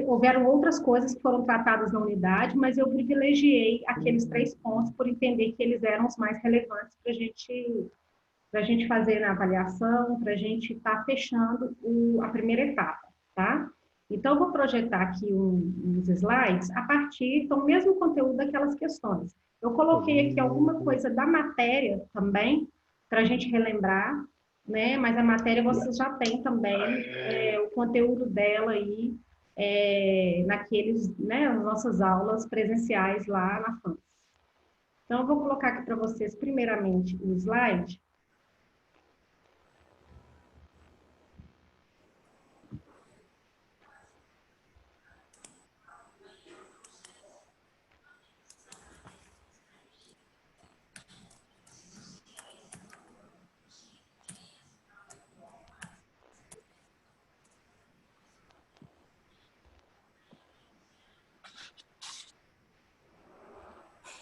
Houveram outras coisas que foram tratadas na unidade, mas eu privilegiei aqueles 3 pontos por entender que eles eram os mais relevantes para a gente fazer na avaliação, para a gente estar fechando a primeira etapa, tá? Então, eu vou projetar aqui uns slides a partir do mesmo conteúdo daquelas questões. Eu coloquei aqui alguma coisa da matéria também, para a gente relembrar, né? Mas a matéria vocês já têm também o conteúdo dela aí naqueles, né, nas nossas aulas presenciais lá na FAMS. Então, eu vou colocar aqui para vocês, primeiramente, o slide.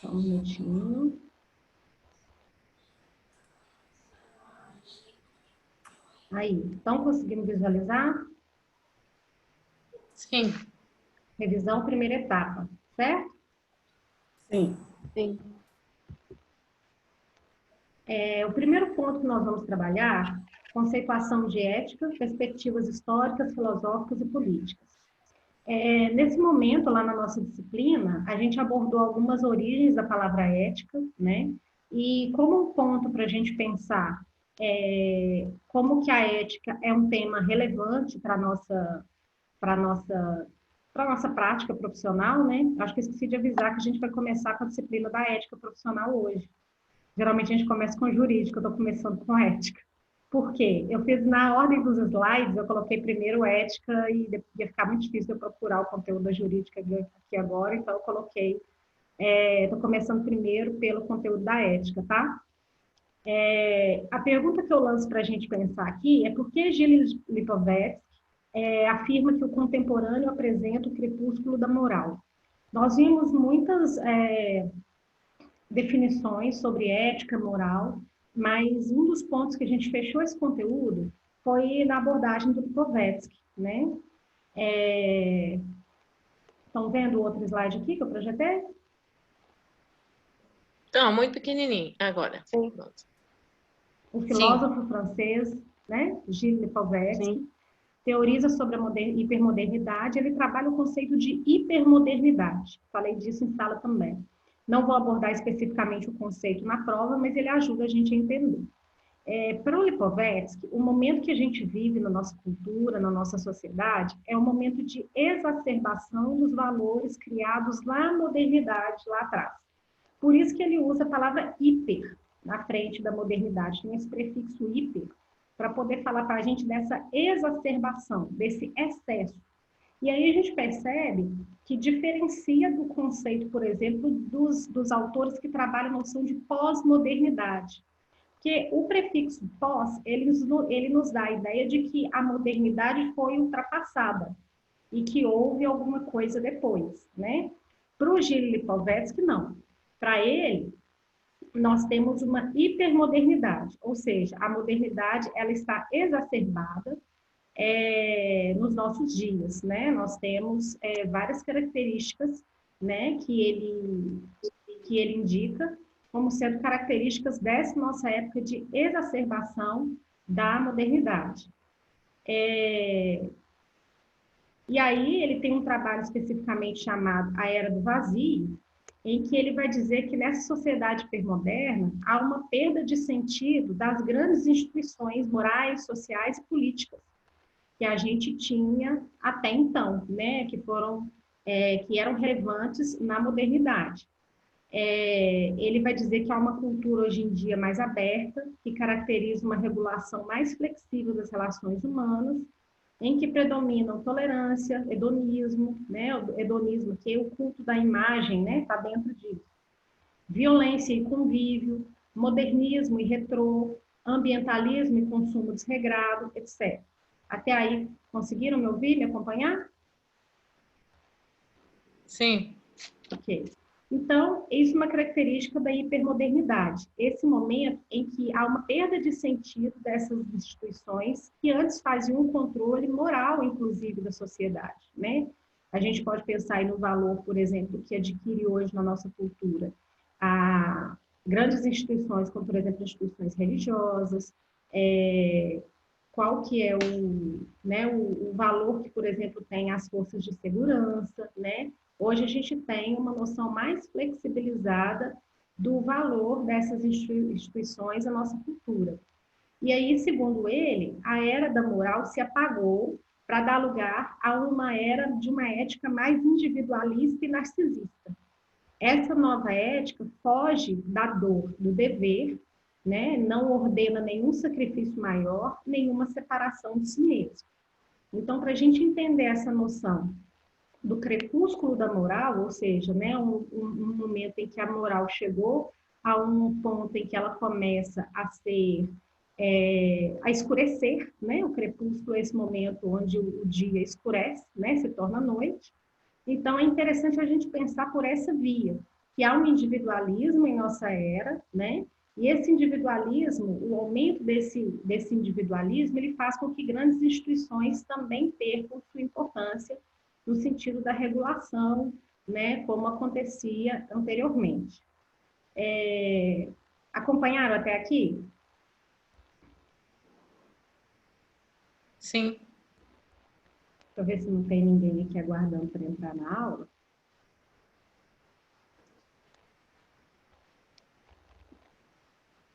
Só um minutinho. Aí, estão conseguindo visualizar? Sim. Revisão, primeira etapa, certo? Sim. Sim. O primeiro ponto que nós vamos trabalhar, conceituação de ética, perspectivas históricas, filosóficas e políticas. Nesse momento, lá na nossa disciplina, a gente abordou algumas origens da palavra ética, né? E como um ponto para a gente pensar como que a ética é um tema relevante para a nossa prática profissional, né? Acho que esqueci de avisar que a gente vai começar com a disciplina da ética profissional hoje. Geralmente a gente começa com jurídica, eu estou começando com ética. Por quê? Eu fiz na ordem dos slides, eu coloquei primeiro ética e ia ficar muito difícil eu procurar o conteúdo da jurídica aqui agora, então eu coloquei, estou começando primeiro pelo conteúdo da ética, tá? A pergunta que eu lanço para a gente pensar aqui é por que Gilles Lipovetsky afirma que o contemporâneo apresenta o crepúsculo da moral. Nós vimos muitas definições sobre ética, moral, mas um dos pontos que a gente fechou esse conteúdo foi na abordagem do Lipovetsky, né? Estão vendo o outro slide aqui que eu projetei? Então, muito pequenininho. Agora. Sim. O filósofo francês, né? Gilles Lipovetsky, teoriza sobre a hipermodernidade, ele trabalha o conceito de hipermodernidade. Falei disso em sala também. Não vou abordar especificamente o conceito na prova, mas ele ajuda a gente a entender. Para o Lipovetsky, o momento que a gente vive na nossa cultura, na nossa sociedade, é um momento de exacerbação dos valores criados na modernidade, lá atrás. Por isso que ele usa a palavra hiper na frente da modernidade, tem esse prefixo hiper, para poder falar para a gente dessa exacerbação, desse excesso. E aí a gente percebe que diferencia do conceito, por exemplo, dos autores que trabalham a noção de pós-modernidade. Porque o prefixo pós, ele nos dá a ideia de que a modernidade foi ultrapassada e que houve alguma coisa depois, né? Para o Gilles Lipovetsky, não. Para ele, nós temos uma hipermodernidade, ou seja, a modernidade ela está exacerbada nos nossos dias, né? Nós temos várias características, né, que ele indica como sendo características dessa nossa época de exacerbação da modernidade. E aí ele tem um trabalho especificamente chamado A Era do Vazio, em que ele vai dizer que nessa sociedade hipermoderna há uma perda de sentido das grandes instituições morais, sociais e políticas que a gente tinha até então, né, que eram relevantes na modernidade. Ele vai dizer que há uma cultura hoje em dia mais aberta, que caracteriza uma regulação mais flexível das relações humanas, em que predominam tolerância, hedonismo, né, o hedonismo, que é o culto da imagem, né, está dentro disso, violência e convívio, modernismo e retrô, ambientalismo e consumo desregrado, etc. Até aí, conseguiram me ouvir, me acompanhar? Sim. Ok. Então, isso é uma característica da hipermodernidade. Esse momento em que há uma perda de sentido dessas instituições que antes faziam um controle moral, inclusive, da sociedade, né? A gente pode pensar aí no valor, por exemplo, que adquire hoje na nossa cultura a grandes instituições, como, por exemplo, instituições religiosas, qual que é o valor que, por exemplo, tem as forças de segurança, né? Hoje a gente tem uma noção mais flexibilizada do valor dessas instituições à nossa cultura. E aí, segundo ele, a era da moral se apagou para dar lugar a uma era de uma ética mais individualista e narcisista. Essa nova ética foge da dor do dever, né? Não ordena nenhum sacrifício maior, nenhuma separação de si mesmo. Então, para a gente entender essa noção do crepúsculo da moral, ou seja, né, um momento em que a moral chegou a um ponto em que ela começa a ser a escurecer, né? O crepúsculo é esse momento onde o dia escurece, né? Se torna noite. Então é interessante a gente pensar por essa via, que há um individualismo em nossa era, né? E esse individualismo, o aumento desse individualismo, ele faz com que grandes instituições também percam sua importância no sentido da regulação, né, como acontecia anteriormente. Acompanharam até aqui? Sim. Deixa eu ver se não tem ninguém aqui aguardando para entrar na aula.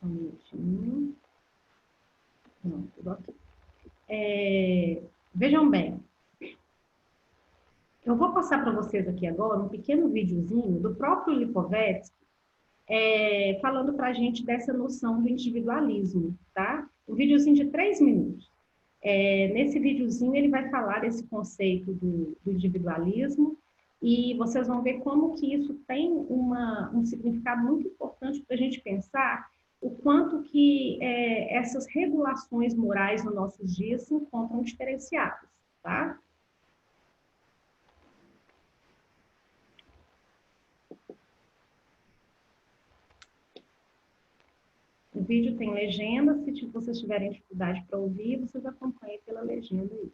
Um minutinho. Não, tudo ok. Vejam bem, eu vou passar para vocês aqui agora um pequeno videozinho do próprio Lipovetsky, falando para a gente dessa noção do individualismo, tá? Um videozinho de 3 minutos. Nesse videozinho ele vai falar desse conceito do individualismo e vocês vão ver como que isso tem um significado muito importante para a gente pensar o quanto que essas regulações morais nos nossos dias se encontram diferenciadas, tá? O vídeo tem legenda, se vocês tiverem dificuldade para ouvir, vocês acompanhem pela legenda aí.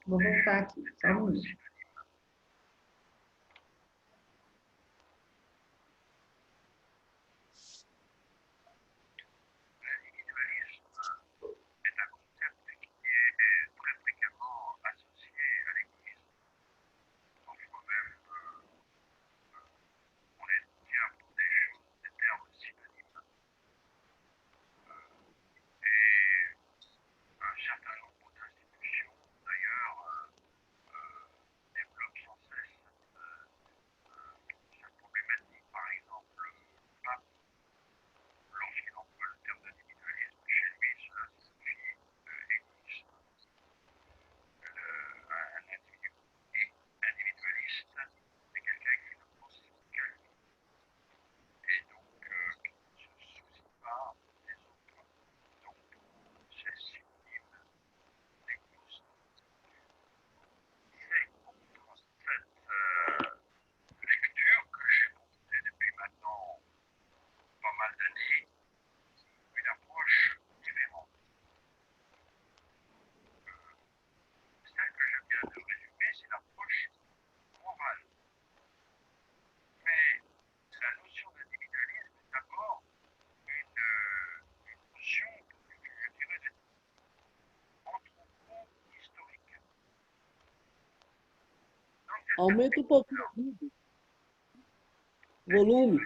Vou voltar aqui, só um minuto. Aumenta um pouquinho o volume.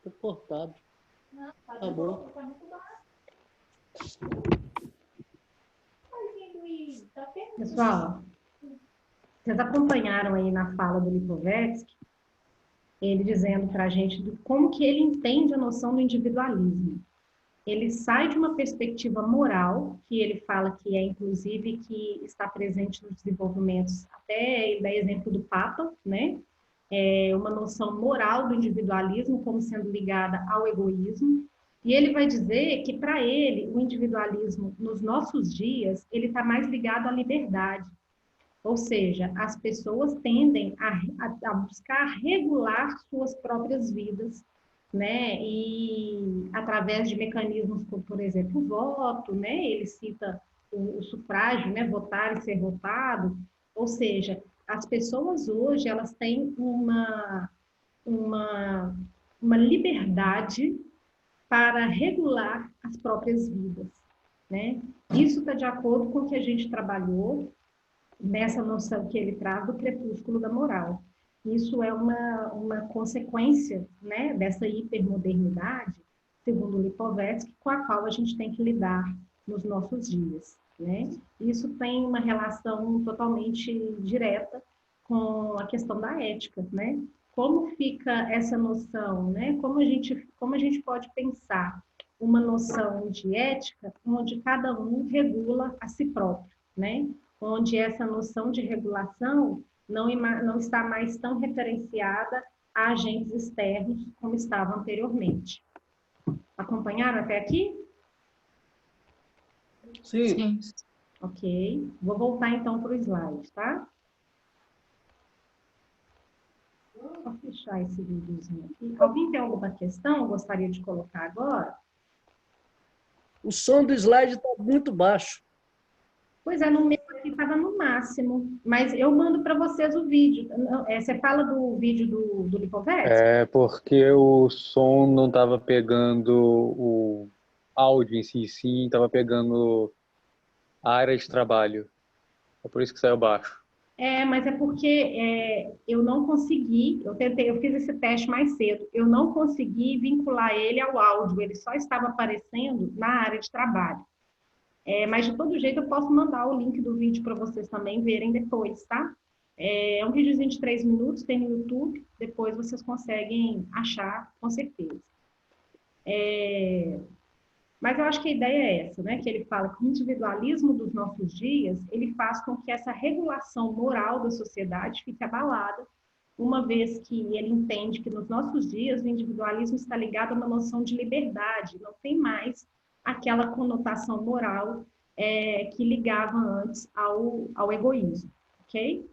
Tô cortado. Tá bom. Pessoal, vocês acompanharam aí na fala do Lipovetsky, ele dizendo para a gente como que ele entende a noção do individualismo. Ele sai de uma perspectiva moral, que ele fala que é, inclusive, que está presente nos desenvolvimentos, até ele dá exemplo do Papa, né? É uma noção moral do individualismo como sendo ligada ao egoísmo. E ele vai dizer que, para ele, o individualismo, nos nossos dias, ele está mais ligado à liberdade. Ou seja, as pessoas tendem a buscar regular suas próprias vidas, né? E através de mecanismos como, por exemplo, o voto, né? Ele cita o sufrágio, né? Votar e ser votado. Ou seja, as pessoas hoje, elas têm uma, uma liberdade para regular as próprias vidas, né? Isso está de acordo com o que a gente trabalhou nessa noção que ele traz do crepúsculo da moral. Isso é uma consequência, né, dessa hipermodernidade, segundo Lipovetsky, com a qual a gente tem que lidar nos nossos dias, né? Isso tem uma relação totalmente direta com a questão da ética, né? Como fica essa noção, né? Como a gente pode pensar uma noção de ética onde cada um regula a si próprio, né? Onde essa noção de regulação não está mais tão referenciada a agentes externos como estava anteriormente. Acompanharam até aqui? Sim. Ok. Vou voltar então para o slide, tá? Vou fechar esse videozinho aqui. Alguém tem alguma questão? Gostaria de colocar agora? O som do slide está muito baixo. Pois é, no meu aqui estava no máximo, mas eu mando para vocês o vídeo. Você fala do vídeo do Lipovetsky? É porque o som não estava pegando o áudio em si, sim, estava pegando a área de trabalho. É por isso que saiu baixo. Mas é porque eu não consegui, eu fiz esse teste mais cedo, eu não consegui vincular ele ao áudio, ele só estava aparecendo na área de trabalho. Mas de todo jeito eu posso mandar o link do vídeo para vocês também verem depois, tá? É um videozinho de 3 minutos, tem no YouTube, depois vocês conseguem achar, com certeza. Mas eu acho que a ideia é essa, né? Que ele fala que o individualismo dos nossos dias, ele faz com que essa regulação moral da sociedade fique abalada, uma vez que ele entende que nos nossos dias o individualismo está ligado a uma noção de liberdade, não tem mais aquela conotação moral que ligava antes ao egoísmo, ok?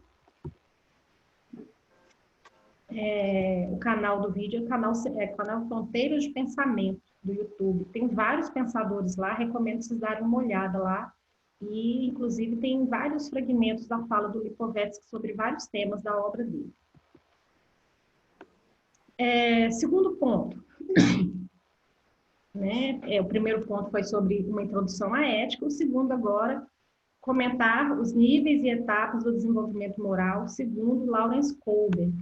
O canal do vídeo é o canal Fronteiras de Pensamento do YouTube. Tem vários pensadores lá, recomendo vocês darem uma olhada lá. E, inclusive, tem vários fragmentos da fala do Lipovetsky sobre vários temas da obra dele. Segundo ponto. Né? O primeiro ponto foi sobre uma introdução à ética. O segundo, agora, comentar os níveis e etapas do desenvolvimento moral, segundo Lawrence Kohlberg.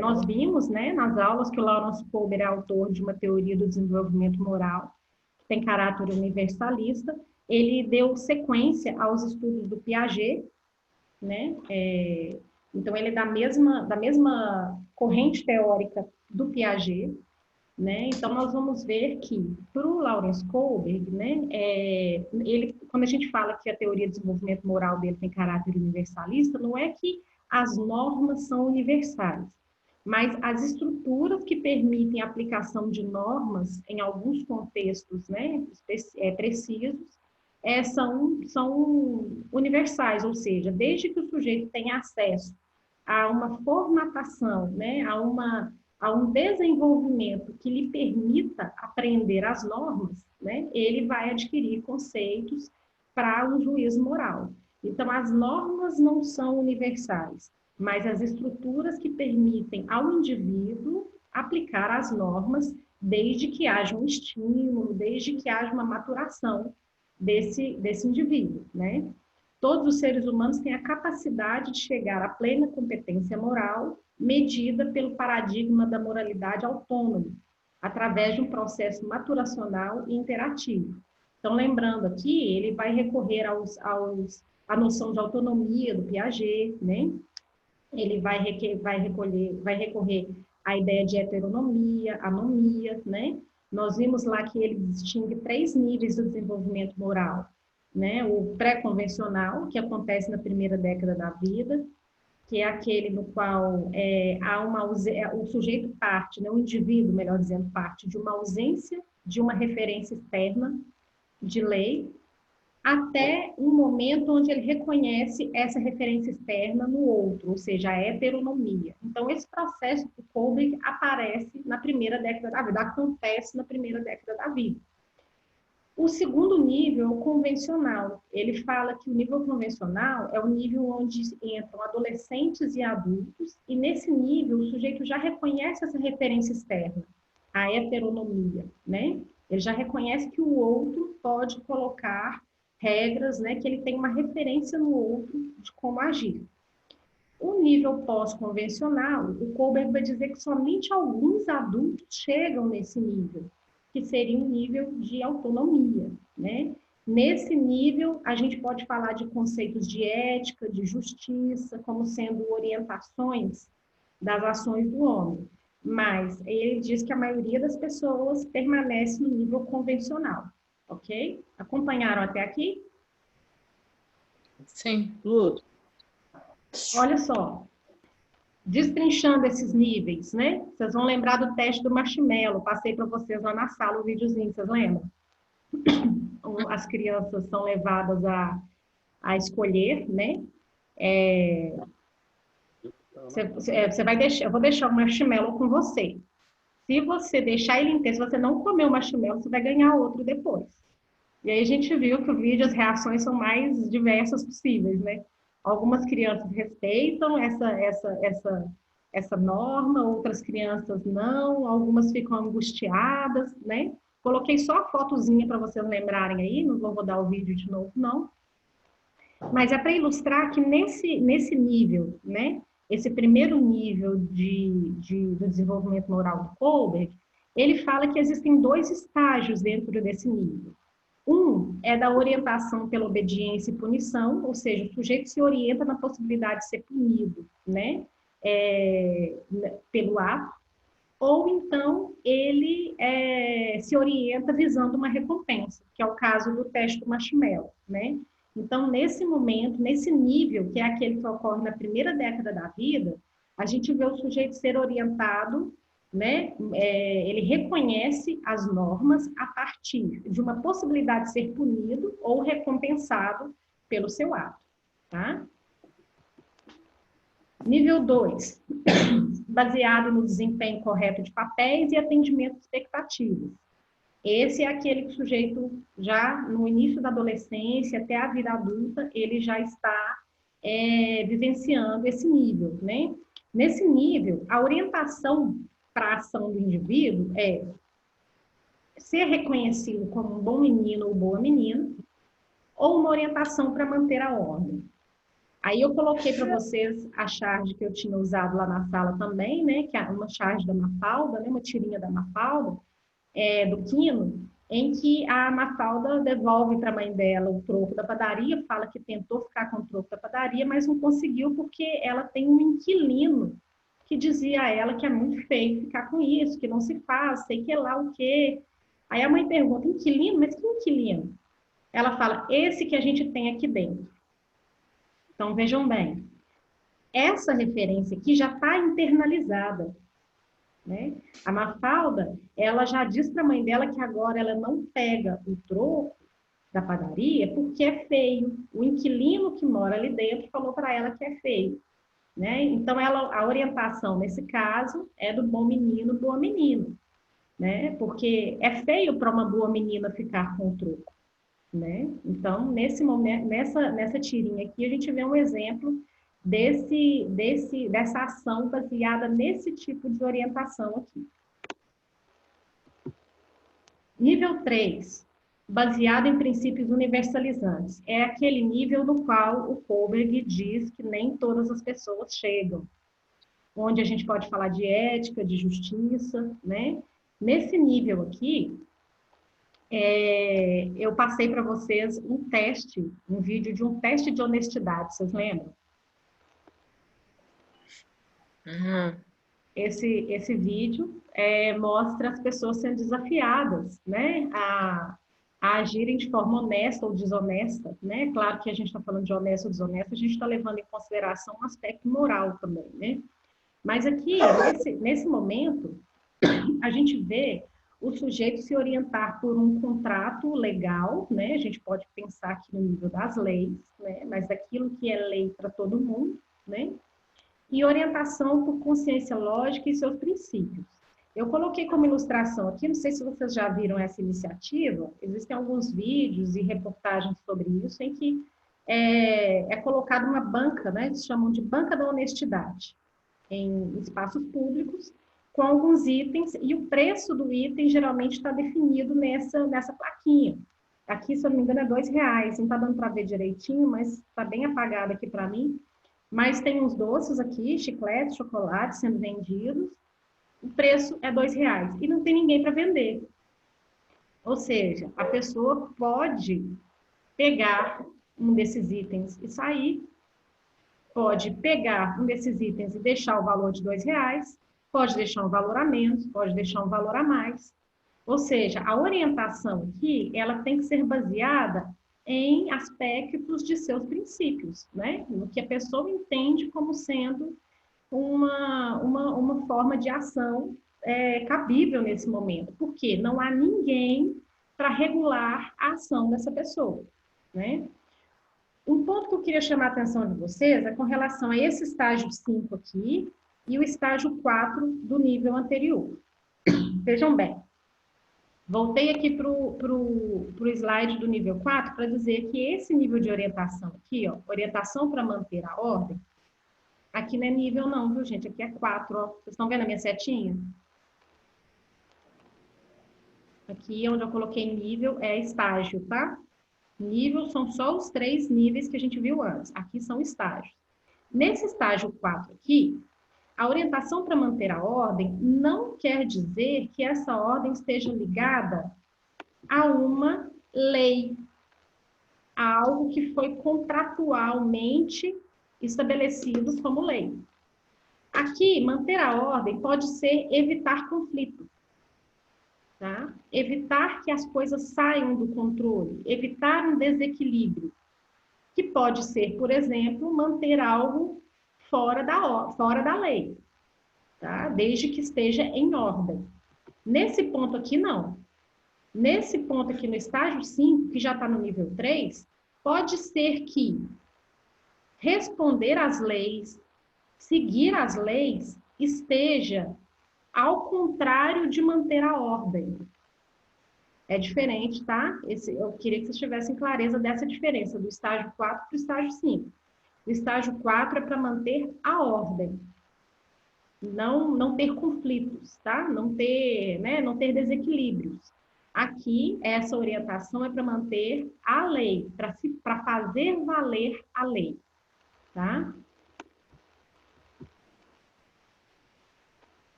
Nós vimos, né, nas aulas que o Lawrence Kohlberg é autor de uma teoria do desenvolvimento moral, que tem caráter universalista. Ele deu sequência aos estudos do Piaget, né? Então, ele é da mesma corrente teórica do Piaget, né? Então, nós vamos ver que, para o Lawrence Kohlberg, né, quando a gente fala que a teoria de desenvolvimento moral dele tem caráter universalista, não é que as normas são universais, mas as estruturas que permitem a aplicação de normas em alguns contextos, né, precisos, são universais, ou seja, desde que o sujeito tenha acesso a uma formatação, né, a um desenvolvimento que lhe permita aprender as normas, né, ele vai adquirir conceitos para um juízo moral. Então, as normas não são universais, mas as estruturas que permitem ao indivíduo aplicar as normas desde que haja um estímulo, desde que haja uma maturação desse indivíduo, né? Todos os seres humanos têm a capacidade de chegar à plena competência moral medida pelo paradigma da moralidade autônoma, através de um processo maturacional e interativo. Então, lembrando aqui, ele vai recorrer à noção de autonomia do Piaget, né? Ele vai recorrer à ideia de heteronomia, anomia, né? Nós vimos lá que ele distingue 3 níveis do desenvolvimento moral, né? O pré-convencional, que acontece na primeira década da vida, que é aquele no qual o sujeito parte, né? O indivíduo, melhor dizendo, parte de uma ausência de uma referência externa de lei, até um momento onde ele reconhece essa referência externa no outro, ou seja, a heteronomia. Então, esse processo do Kohlberg aparece na primeira década da vida, acontece na primeira década da vida. O segundo nível, o convencional, ele fala que o nível convencional é o nível onde entram adolescentes e adultos, e nesse nível o sujeito já reconhece essa referência externa, a heteronomia, né? Ele já reconhece que o outro pode colocar regras, né, que ele tem uma referência no outro de como agir. O nível pós-convencional, o Kohlberg vai dizer que somente alguns adultos chegam nesse nível, que seria um nível de autonomia, né? Nesse nível, a gente pode falar de conceitos de ética, de justiça, como sendo orientações das ações do homem. Mas ele diz que a maioria das pessoas permanece no nível convencional, ok? Acompanharam até aqui? Sim. Tudo. Olha só, destrinchando esses níveis, né? Vocês vão lembrar do teste do marshmallow, passei para vocês lá na sala o videozinho, vocês lembram? As crianças são levadas a escolher, né? Você vai deixar, eu vou deixar o marshmallow com você. Se você deixar ele inteiro, se você não comer o marshmallow, você vai ganhar outro depois. E aí a gente viu que o vídeo, as reações são mais diversas possíveis, né? Algumas crianças respeitam essa norma, outras crianças não, algumas ficam angustiadas, né? Coloquei só a fotozinha para vocês lembrarem aí, não vou rodar o vídeo de novo, não. Mas é para ilustrar que nesse nível, né? Esse primeiro nível do desenvolvimento moral do Kohlberg, ele fala que existem 2 estágios dentro desse nível. Um é da orientação pela obediência e punição, ou seja, o sujeito se orienta na possibilidade de ser punido, né? Pelo ato, ou então ele se orienta visando uma recompensa, que é o caso do teste do marshmallow, né? Então, nesse momento, nesse nível, que é aquele que ocorre na primeira década da vida, a gente vê o sujeito ser orientado, né? Ele reconhece as normas a partir de uma possibilidade de ser punido ou recompensado pelo seu ato, tá? Nível 2, baseado no desempenho correto de papéis e atendimento de expectativas. Esse é aquele que o sujeito já no início da adolescência até a vida adulta, ele já está vivenciando esse nível, né? Nesse nível, a orientação para a ação do indivíduo é ser reconhecido como um bom menino ou boa menina, ou uma orientação para manter a ordem. Aí eu coloquei para vocês a charge que eu tinha usado lá na sala também, né? Que é uma charge da Mafalda, né? Uma tirinha da Mafalda, do Quino, em que a Mafalda devolve para a mãe dela o troco da padaria, fala que tentou ficar com o troco da padaria, mas não conseguiu porque ela tem um inquilino que dizia a ela que é muito feio ficar com isso, que não se faz, sei que lá o quê. Aí a mãe pergunta, inquilino? Mas que inquilino? Ela fala, esse que a gente tem aqui dentro. Então, vejam bem, essa referência aqui já está internalizada, né? A Mafalda, ela já diz para a mãe dela que agora ela não pega o troco da padaria porque é feio. O inquilino que mora ali dentro falou para ela que é feio, né? Então, a orientação nesse caso é do bom menino, boa menina, né? Porque é feio para uma boa menina ficar com o troco, né? Então, nesse momento, nessa tirinha aqui, a gente vê um exemplo dessa ação baseada nesse tipo de orientação aqui. Nível 3, baseado em princípios universalizantes. É aquele nível no qual o Kohlberg diz que nem todas as pessoas chegam. onde a gente pode falar de ética, de justiça, né? Nesse nível aqui, eu passei para vocês um vídeo de um teste de honestidade, vocês lembram? Uhum. Esse vídeo mostra as pessoas sendo desafiadas, né, a agirem de forma honesta ou desonesta, né? Claro que a gente está falando de honesto ou desonesto, a gente está levando em consideração um aspecto moral também, né? Mas aqui, nesse momento, a gente vê o sujeito se orientar por um contrato legal, né? A gente pode pensar aqui no nível das leis, né? Mas daquilo que é lei para todo mundo, né? E orientação por consciência lógica e seus princípios. Eu coloquei como ilustração aqui, não sei se vocês já viram essa iniciativa, existem alguns vídeos e reportagens sobre isso, em que é colocada uma banca, né? Eles chamam de banca da honestidade, em espaços públicos, com alguns itens, e o preço do item geralmente está definido nessa plaquinha. Aqui, se eu não me engano, é R$2, não está dando para ver direitinho, mas está bem apagado aqui para mim. Mas tem uns doces aqui, chicletes, chocolates sendo vendidos, o preço é R$2, e não tem ninguém para vender. Ou seja, a pessoa pode pegar um desses itens e sair, pode pegar um desses itens e deixar o valor de R$2, pode deixar um valor a menos, pode deixar um valor a mais. Ou seja, a orientação aqui, ela tem que ser baseada em aspectos de seus princípios, né? No que a pessoa entende como sendo uma forma de ação cabível nesse momento. Porque não há ninguém para regular a ação dessa pessoa, né? Um ponto que eu queria chamar a atenção de vocês é com relação a esse estágio 5 aqui e o estágio 4 do nível anterior. Vejam bem, voltei aqui para o slide do nível 4 para dizer que esse nível de orientação aqui, ó, orientação para manter a ordem, aqui não é nível não, viu, gente? Aqui é 4, ó. Vocês estão vendo a minha setinha? Aqui onde eu coloquei nível é estágio, tá? Nível são só os 3 níveis que a gente viu antes. Aqui são estágios. Nesse estágio 4 aqui, a orientação para manter a ordem não quer dizer que essa ordem esteja ligada a uma lei, a algo que foi contratualmente estabelecido como lei. Aqui, manter a ordem pode ser evitar conflito. Tá? Evitar que as coisas saiam do controle, evitar um desequilíbrio, que pode ser, por exemplo, manter algo fora da lei, tá? Desde que esteja em ordem. Nesse ponto aqui, não. Nesse ponto aqui, no estágio 5, que já está no nível 3, pode ser que responder às leis, seguir as leis, esteja ao contrário de manter a ordem. É diferente, tá? Eu queria que vocês tivessem clareza dessa diferença, do estágio 4 para o estágio 5. O estágio 4 é para manter a ordem. Não ter conflitos, tá? Não ter desequilíbrios. Aqui, essa orientação é para manter a lei, para fazer valer a lei, tá?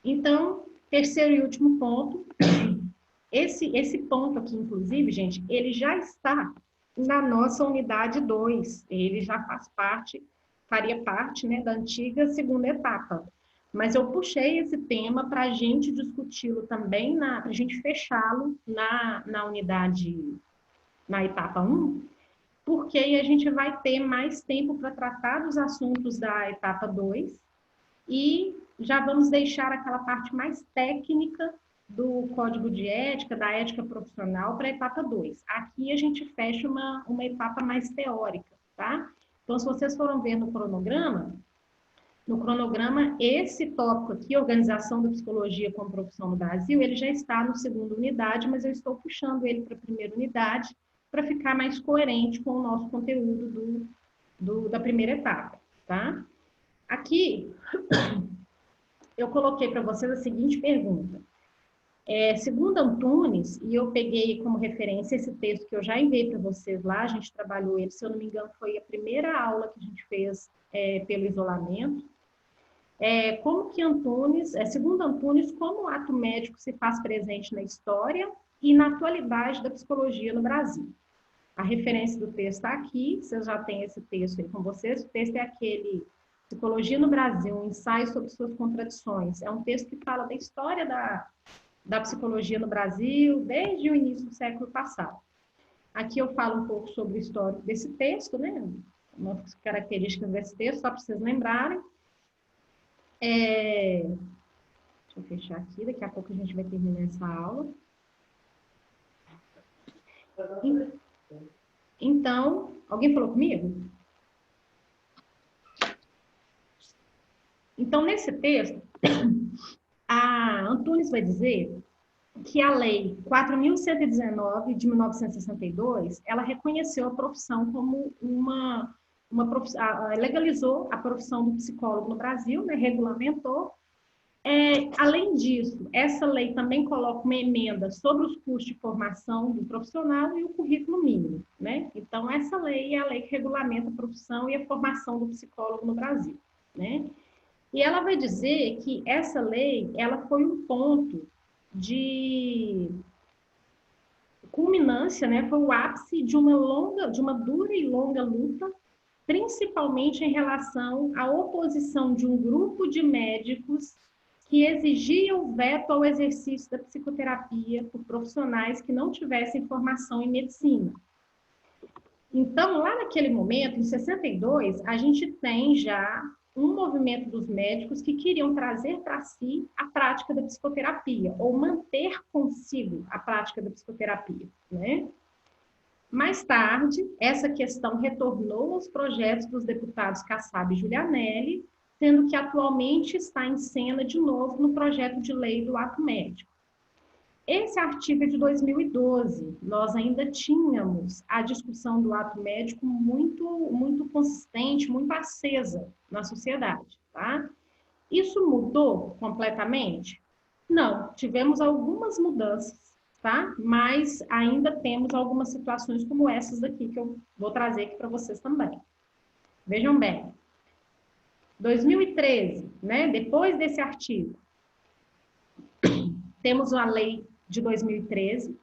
Então, terceiro e último ponto. Esse ponto aqui, inclusive, gente, ele já está na nossa unidade 2. Ele já faria parte, né, da antiga segunda etapa. Mas eu puxei esse tema para a gente discuti-lo também, para a gente fechá-lo na unidade, na etapa 1, porque aí a gente vai ter mais tempo para tratar dos assuntos da etapa 2 e já vamos deixar aquela parte mais técnica do código de ética, da ética profissional para a etapa 2. Aqui a gente fecha uma etapa mais teórica, tá? Então, se vocês foram ver no cronograma, esse tópico aqui, Organização da Psicologia como Profissão no Brasil, ele já está no segunda unidade, mas eu estou puxando ele para a primeira unidade para ficar mais coerente com o nosso conteúdo da primeira etapa, tá? Aqui, eu coloquei para vocês a seguinte pergunta. Segundo Antunes, e eu peguei como referência esse texto que eu já enviei para vocês lá, a gente trabalhou ele, se eu não me engano, foi a primeira aula que a gente fez pelo isolamento. como que Antunes, segundo Antunes, como o ato médico se faz presente na história e na atualidade da psicologia no Brasil. A referência do texto está aqui, vocês já têm esse texto aí com vocês. O texto é aquele Psicologia no Brasil, um ensaio sobre suas contradições. É um texto que fala da história da psicologia no Brasil, desde o início do século passado. Aqui eu falo um pouco sobre o histórico desse texto, né? Umas características desse texto, só para vocês lembrarem. Deixa eu fechar aqui, daqui a pouco a gente vai terminar essa aula. Então, alguém falou comigo? Então, nesse texto, a Antunes vai dizer que a Lei 4.119, de 1962, ela reconheceu a profissão como uma profissão, legalizou a profissão do psicólogo no Brasil, né, regulamentou. Além disso, essa lei também coloca uma emenda sobre os custos de formação do profissional e o currículo mínimo, né? Então, essa lei é a lei que regulamenta a profissão e a formação do psicólogo no Brasil, né? E ela vai dizer que essa lei, ela foi um ponto de culminância, né? Foi o ápice de uma dura e longa luta, principalmente em relação à oposição de um grupo de médicos que exigiam o veto ao exercício da psicoterapia por profissionais que não tivessem formação em medicina. Então, lá naquele momento, em 62, a gente tem já um movimento dos médicos que queriam trazer para si a prática da psicoterapia, ou manter consigo a prática da psicoterapia, né? Mais tarde, essa questão retornou aos projetos dos deputados Kassab e Giulianelli, sendo que atualmente está em cena de novo no projeto de lei do ato médico. Esse artigo é de 2012, nós ainda tínhamos a discussão do ato médico muito consistente, muito acesa na sociedade, tá? Isso mudou completamente? Não, tivemos algumas mudanças, tá? Mas ainda temos algumas situações como essas daqui que eu vou trazer aqui para vocês também. Vejam bem, 2013, né? Depois desse artigo, temos a lei de 2013,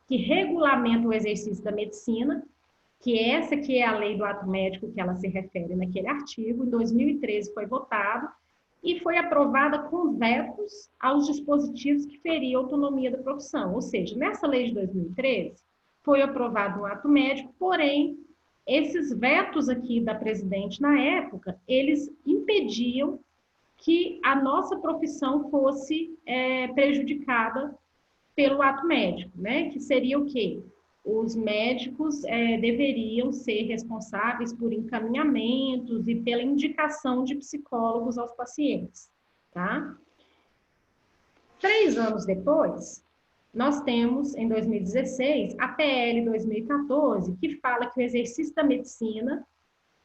que regulamenta o exercício da medicina, que essa que é a lei do ato médico que ela se refere naquele artigo. Em 2013 foi votado e foi aprovada com vetos aos dispositivos que feriam a autonomia da profissão. Ou seja, nessa lei de 2013 foi aprovado um ato médico, porém, esses vetos aqui da presidente na época, eles impediam que a nossa profissão fosse prejudicada pelo ato médico, né? Que seria o quê? Os médicos deveriam ser responsáveis por encaminhamentos e pela indicação de psicólogos aos pacientes, tá? 3 anos depois, nós temos, em 2016, a PL 2014, que fala que o exercício da medicina,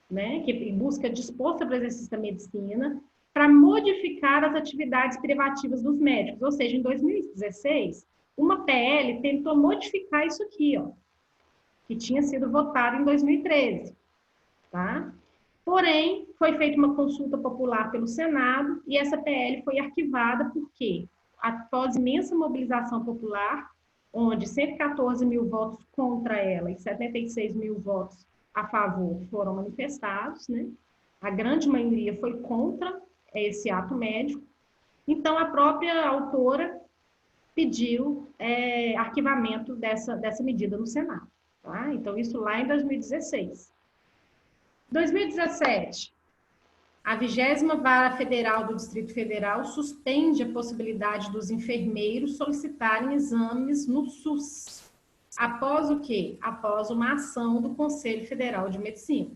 né, que busca dispor sobre o exercício da medicina, para modificar as atividades privativas dos médicos. Ou seja, em 2016, uma PL tentou modificar isso aqui, ó, que tinha sido votado em 2013, tá? Porém, foi feita uma consulta popular pelo Senado e essa PL foi arquivada porque, após imensa mobilização popular, onde 114 mil votos contra ela e 76 mil votos a favor foram manifestados, né? A grande maioria foi contra esse ato médico. Então, a própria autora pediu arquivamento dessa medida no Senado. Tá? Então, isso lá em 2016. 2017, a 20ª Vara Federal do Distrito Federal suspende a possibilidade dos enfermeiros solicitarem exames no SUS. Após o quê? Após uma ação do Conselho Federal de Medicina.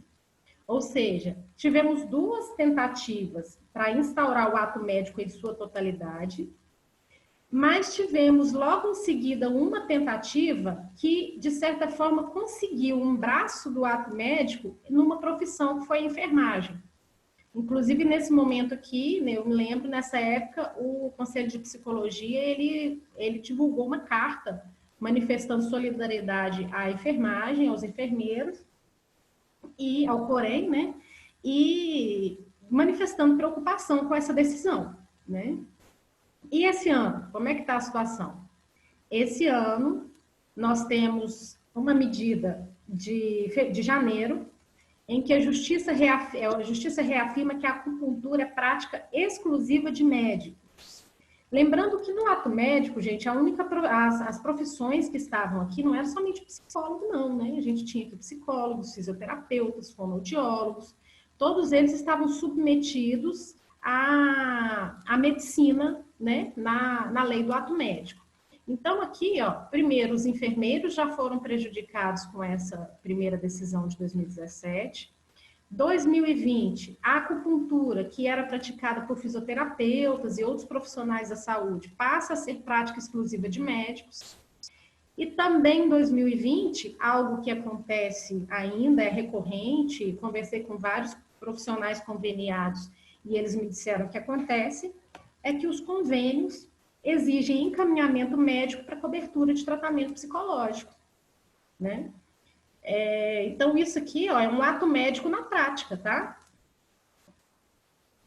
Ou seja, tivemos 2 tentativas para instaurar o ato médico em sua totalidade, mas tivemos logo em seguida uma tentativa que, de certa forma, conseguiu um braço do ato médico numa profissão que foi a enfermagem. Inclusive, nesse momento aqui, né, eu me lembro, nessa época, o Conselho de Psicologia, ele divulgou uma carta manifestando solidariedade à enfermagem, aos enfermeiros, e ao COREM, né? E manifestando preocupação com essa decisão, né? E esse ano, como é que está a situação? Esse ano, nós temos uma medida de janeiro, em que a Justiça reafirma que a acupuntura é prática exclusiva de médicos. Lembrando que no ato médico, gente, as profissões que estavam aqui não era somente psicólogo, não, né? A gente tinha aqui psicólogos, fisioterapeutas, fonoaudiólogos, todos eles estavam submetidos à medicina, né? Na lei do ato médico. Então, aqui, ó, primeiro, os enfermeiros já foram prejudicados com essa primeira decisão de 2017. 2020, a acupuntura, que era praticada por fisioterapeutas e outros profissionais da saúde, passa a ser prática exclusiva de médicos. E também em 2020, algo que acontece ainda, é recorrente, conversei com vários profissionais conveniados e eles me disseram que acontece, é que os convênios exigem encaminhamento médico para cobertura de tratamento psicológico, né? Então, isso aqui, ó, é um ato médico na prática, tá?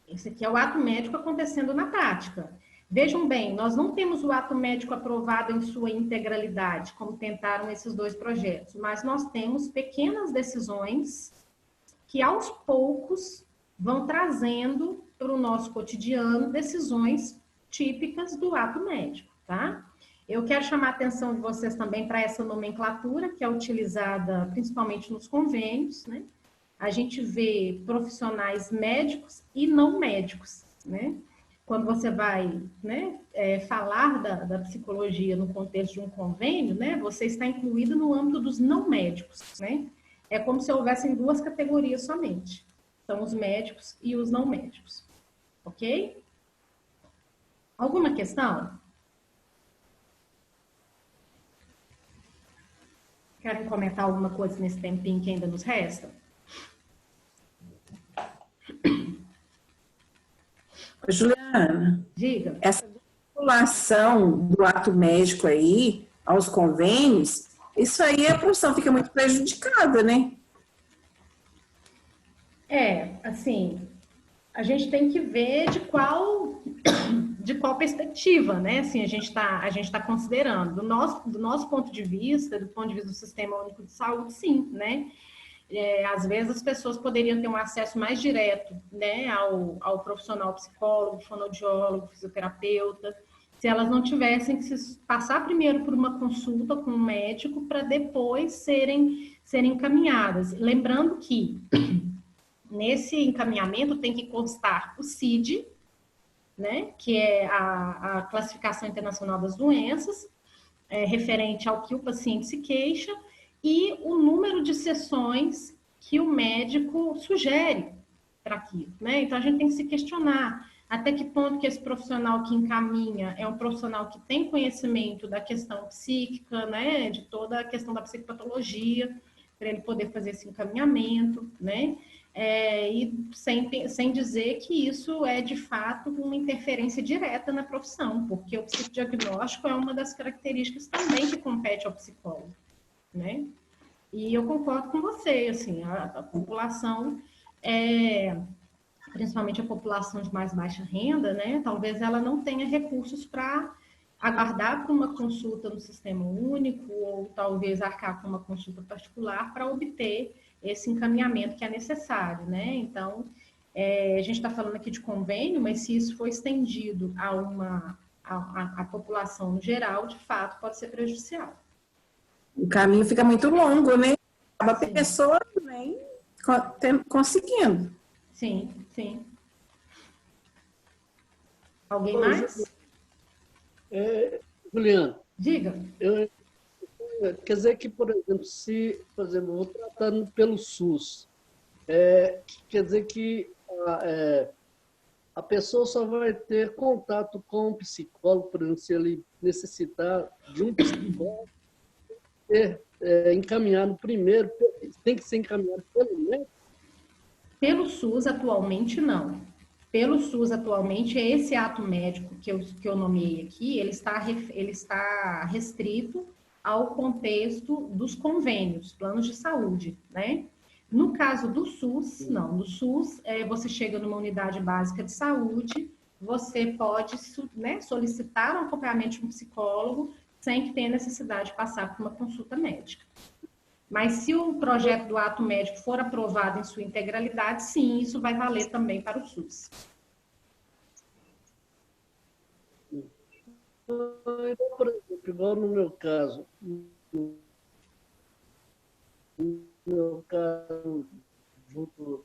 Esse aqui é o ato médico acontecendo na prática. Vejam bem, nós não temos o ato médico aprovado em sua integralidade, como tentaram esses dois projetos, mas nós temos pequenas decisões que, aos poucos, vão trazendo para o nosso cotidiano decisões típicas do ato médico, tá? Eu quero chamar a atenção de vocês também para essa nomenclatura que é utilizada principalmente nos convênios, né? A gente vê profissionais médicos e não médicos, né? Quando você vai, né, falar da psicologia no contexto de um convênio, né, você está incluído no âmbito dos não médicos, né? É como se houvessem duas categorias somente. São os médicos e os não médicos, ok? Alguma questão? Querem comentar alguma coisa nesse tempinho que ainda nos resta? Juliana, Diga. essa vinculação do ato médico aí aos convênios, isso aí a profissão fica muito prejudicada, né? Assim, a gente tem que ver de qual perspectiva, né? Assim, a gente tá considerando. Do nosso ponto de vista, do ponto de vista do Sistema Único de Saúde, sim, né? Às vezes as pessoas poderiam ter um acesso mais direto, né, ao profissional psicólogo, fonoaudiólogo, fisioterapeuta, se elas não tivessem que se passar primeiro por uma consulta com um médico para depois serem encaminhadas. Lembrando que nesse encaminhamento tem que constar o CID, né, que é a Classificação Internacional das Doenças, referente ao que o paciente se queixa, e o número de sessões que o médico sugere para aquilo, né? Então, a gente tem que se questionar até que ponto que esse profissional que encaminha é um profissional que tem conhecimento da questão psíquica, né? De toda a questão da psicopatologia, para ele poder fazer esse encaminhamento, né? E sem dizer que isso é, de fato, uma interferência direta na profissão, porque o psicodiagnóstico é uma das características também que compete ao psicólogo, né? E eu concordo com você, assim, a população, principalmente a população de mais baixa renda, né? Talvez ela não tenha recursos para aguardar por uma consulta no Sistema Único ou talvez arcar com uma consulta particular para obter esse encaminhamento que é necessário, né? Então, a gente está falando aqui de convênio, mas se isso for estendido a população no geral, de fato, pode ser prejudicial. O caminho fica muito longo, né? A pessoa nem conseguindo. Sim, sim. Alguém mais? Juliana. Diga. Quer dizer que, por exemplo, se, por exemplo, eu vou tratando pelo SUS, quer dizer que a pessoa só vai ter contato com o psicólogo, por exemplo, se ele necessitar de um psicólogo, encaminhado primeiro, tem que ser encaminhado pelo médico? Pelo SUS, atualmente, não. Pelo SUS, atualmente, esse ato médico que eu nomeei aqui, ele está restrito ao contexto dos convênios, planos de saúde, né? No caso do SUS, não. No SUS, você chega numa unidade básica de saúde, você pode, né, solicitar um acompanhamento de um psicólogo sem que tenha necessidade de passar por uma consulta médica. Mas se o projeto do ato médico for aprovado em sua integralidade, sim, isso vai valer também para o SUS. Então, por exemplo, igual no meu caso, junto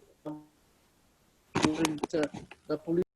da polícia